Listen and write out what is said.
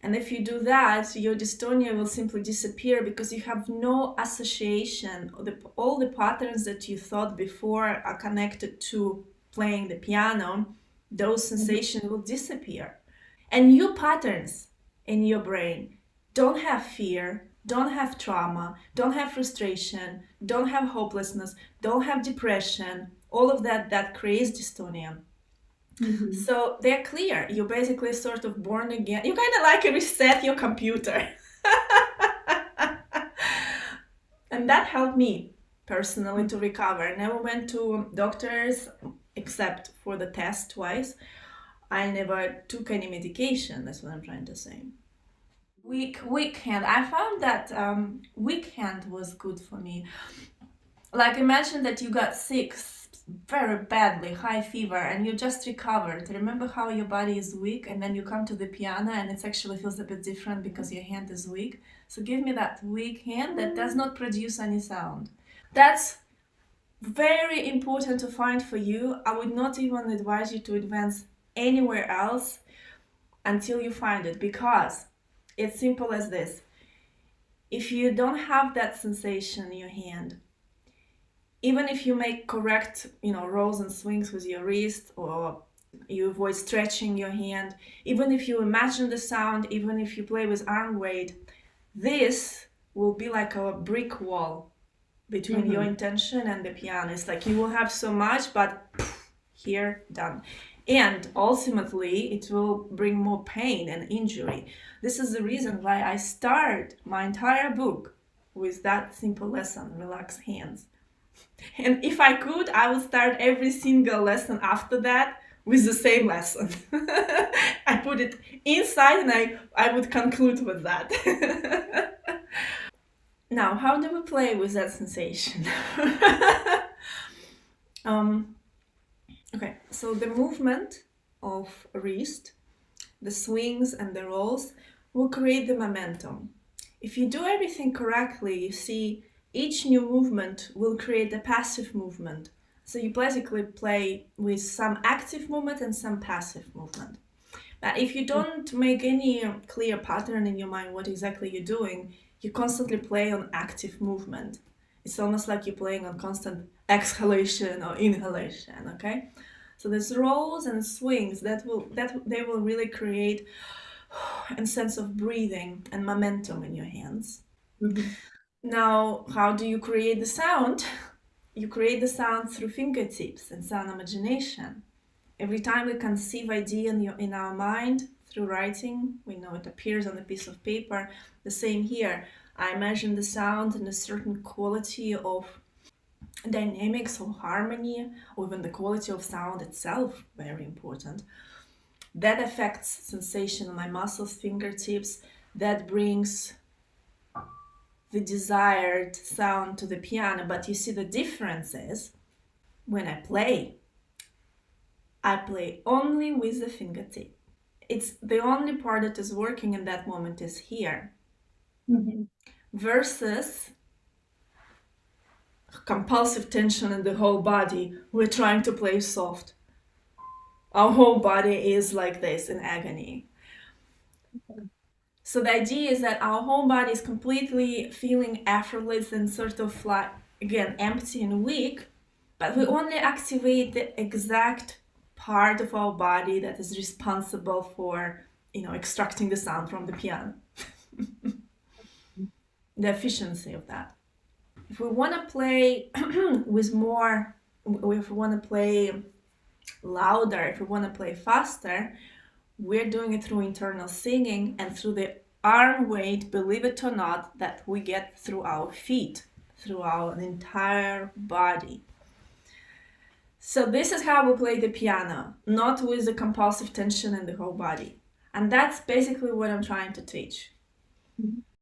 And if you do that, your dystonia will simply disappear because you have no association. All the patterns that you thought before are connected to playing the piano. Those sensations will disappear. And new patterns in your brain don't have fear, don't have trauma, don't have frustration, don't have hopelessness, don't have depression, all of that creates dystonia. So they're clear. You're basically sort of born again. You kind of like reset your computer. And that helped me personally to recover. I never went to doctors except for the test twice. I never took any medication. That's what I'm trying to say. Weak hand. I found that weak hand was good for me. Like imagine that you got sick very badly, high fever, and you just recovered. Remember how your body is weak, and then you come to the piano and it actually feels a bit different because your hand is weak. So give me that weak hand that does not produce any sound. That's very important to find for you. I would not even advise you to advance anywhere else until you find it, because it's simple as this. If you don't have that sensation in your hand, even if you make correct, rolls and swings with your wrist, or you avoid stretching your hand, even if you imagine the sound, even if you play with arm weight, this will be like a brick wall between your intention and the piano. It's like you will have so much, but here, done. And ultimately, it will bring more pain and injury. This is the reason why I start my entire book with that simple lesson, relax hands. And if I could, I would start every single lesson after that with the same lesson. I put it inside and I would conclude with that. Now, how do we play with that sensation? Okay, so the movement of wrist, the swings and the rolls will create the momentum. If you do everything correctly, you see each new movement will create a passive movement. So you basically play with some active movement and some passive movement. But if you don't make any clear pattern in your mind what exactly you're doing, you constantly play on active movement. It's almost like you're playing on constant exhalation or inhalation, okay? So there's rolls and swings that they will really create a sense of breathing and momentum in your hands. Now, how do you create the sound? You create the sound through fingertips and sound imagination. Every time we conceive idea in our mind through writing, we know it appears on a piece of paper. The same here. I imagine the sound and a certain quality of dynamics or harmony, or even the quality of sound itself, very important. That affects sensation in my muscles, fingertips. That brings the desired sound to the piano. But you see, the difference is when I play only with the fingertip. It's the only part that is working in that moment is here. Versus compulsive tension in the whole body. We're trying to play soft. Our whole body is like this in agony. So the idea is that our whole body is completely feeling effortless and sort of like, again, empty and weak, but we only activate the exact part of our body that is responsible for, extracting the sound from the piano. The efficiency of that. If we want to play with more, if we want to play louder, if we want to play faster, we're doing it through internal singing and through the arm weight, believe it or not, that we get through our feet, through our entire body. So this is how we play the piano, not with the compulsive tension in the whole body. And that's basically what I'm trying to teach.